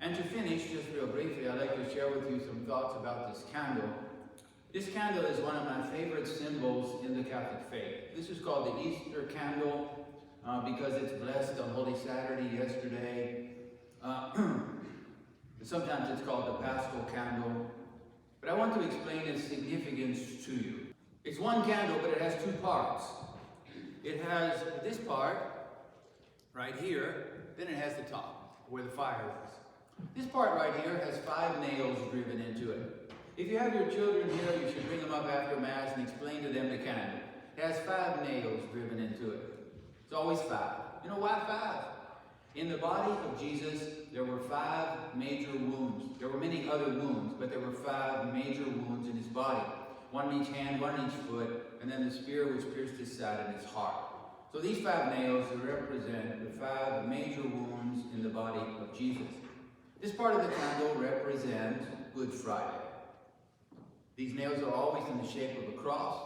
And to finish, just real briefly, I'd like to share with you some thoughts about this candle. This candle is one of my favorite symbols in the Catholic faith. This is called the Easter candle because it's blessed on Holy Saturday yesterday. Sometimes it's called the Paschal Candle. But I want to explain its significance to you. It's one candle, but it has two parts. It has this part right here, then it has the top, where the fire is. This part right here has 5 nails driven into it. If you have your children here, you should bring them up after Mass and explain to them the candle. It has 5 nails driven into it. It's always 5. You know why 5? In the body of Jesus, there were 5 major wounds. There were many other wounds, but there were 5 major wounds in his body. 1 in each hand, 1 in each foot, and then the spear which pierced his side and his heart. So these 5 nails represent the 5 major wounds in the body of Jesus. This part of the candle represents Good Friday. These nails are always in the shape of a cross,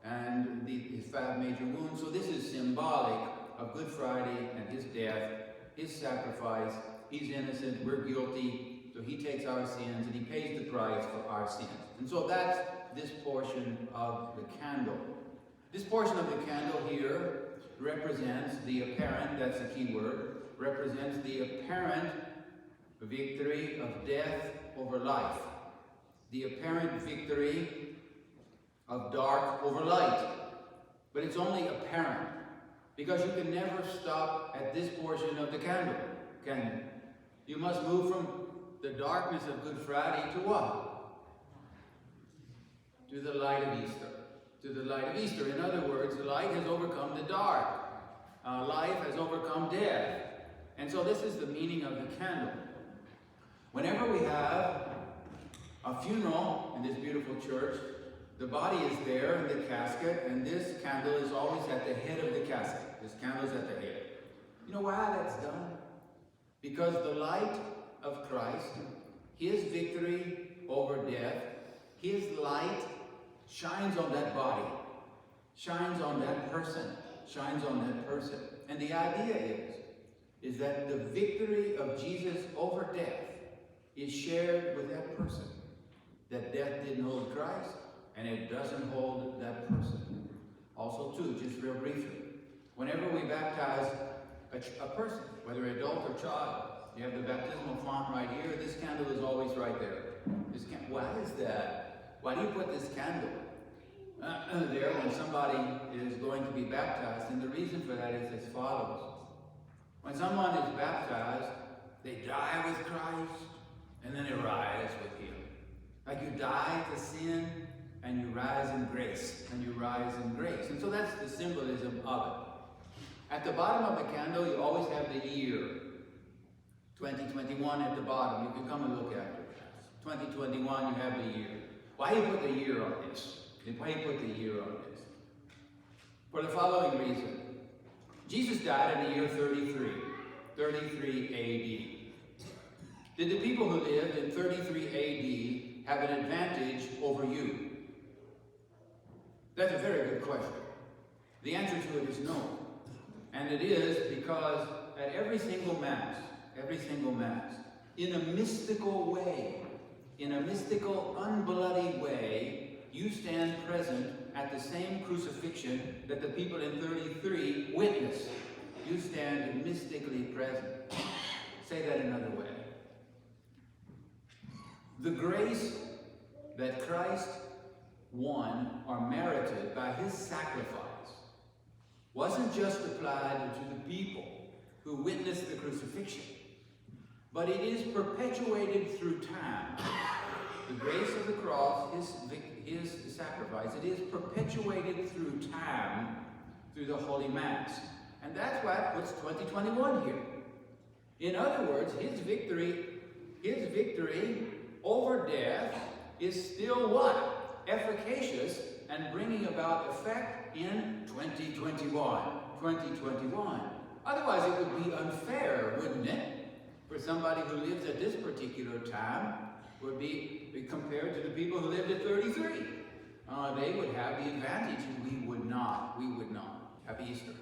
and his 5 major wounds. So this is symbolic of Good Friday and his death, his sacrifice. He's innocent, we're guilty, so he takes our sins and he pays the price for our sins. And so that's this portion of the candle. This portion of the candle here represents the apparent, that's the key word, represents the apparent victory of death over life. The apparent victory of dark over light. But it's only apparent, because you can never stop at this portion of the candle, can you? You must move from the darkness of Good Friday to what? To the light of Easter. To the light of Easter. In other words, the light has overcome the dark. Life has overcome death. And so this is the meaning of the candle. Whenever we have a funeral in this beautiful church, the body is there in the casket, and this candle is always at the head of the casket. This candle is at the head. You know why that's done? Because the light of Christ, his victory over death, his light shines on that body, shines on that person, shines on that person. And the idea is that the victory of Jesus over death is shared with that person. That death didn't hold Christ, and it doesn't hold that person. Also, too, just real briefly, whenever we baptize a person, whether adult or child, you have the baptismal font right here. This candle is always right there. Why is that? Why do you put this candle there when somebody is going to be baptized? And the reason for that is as follows. When someone is baptized, they die with Christ, and then they rise with him. Like you die to sin, and you rise in grace, and you rise in grace. And so that's the symbolism of it. At the bottom of the candle, you always have the year. 2021 at the bottom. You can come and look after it. 2021, you have the year. Why do you put the year on this? Why do you put the year on this? For the following reason. Jesus died in the year 33 AD. Did the people who lived in 33 AD have an advantage over you? That's a very good question. The answer to it is no. And it is because at every single Mass, in a mystical way, in a mystical, unbloody way, you stand present at the same crucifixion that the people in 33 witnessed. You stand mystically present. Say that another way. The grace that Christ won or merited by his sacrifice wasn't just applied to the people who witnessed the crucifixion, but it is perpetuated through time. The grace of the cross, his sacrifice, it is perpetuated through time, through the Holy Mass. And that's why it puts 2021 here. In other words, his victory over death is still what? Efficacious and bringing about effect in 2021. Otherwise, it would be unfair, wouldn't it? For somebody who lives at this particular time would be compared to the people who lived at 33. They would have the advantage, and we would not. Happy Easter.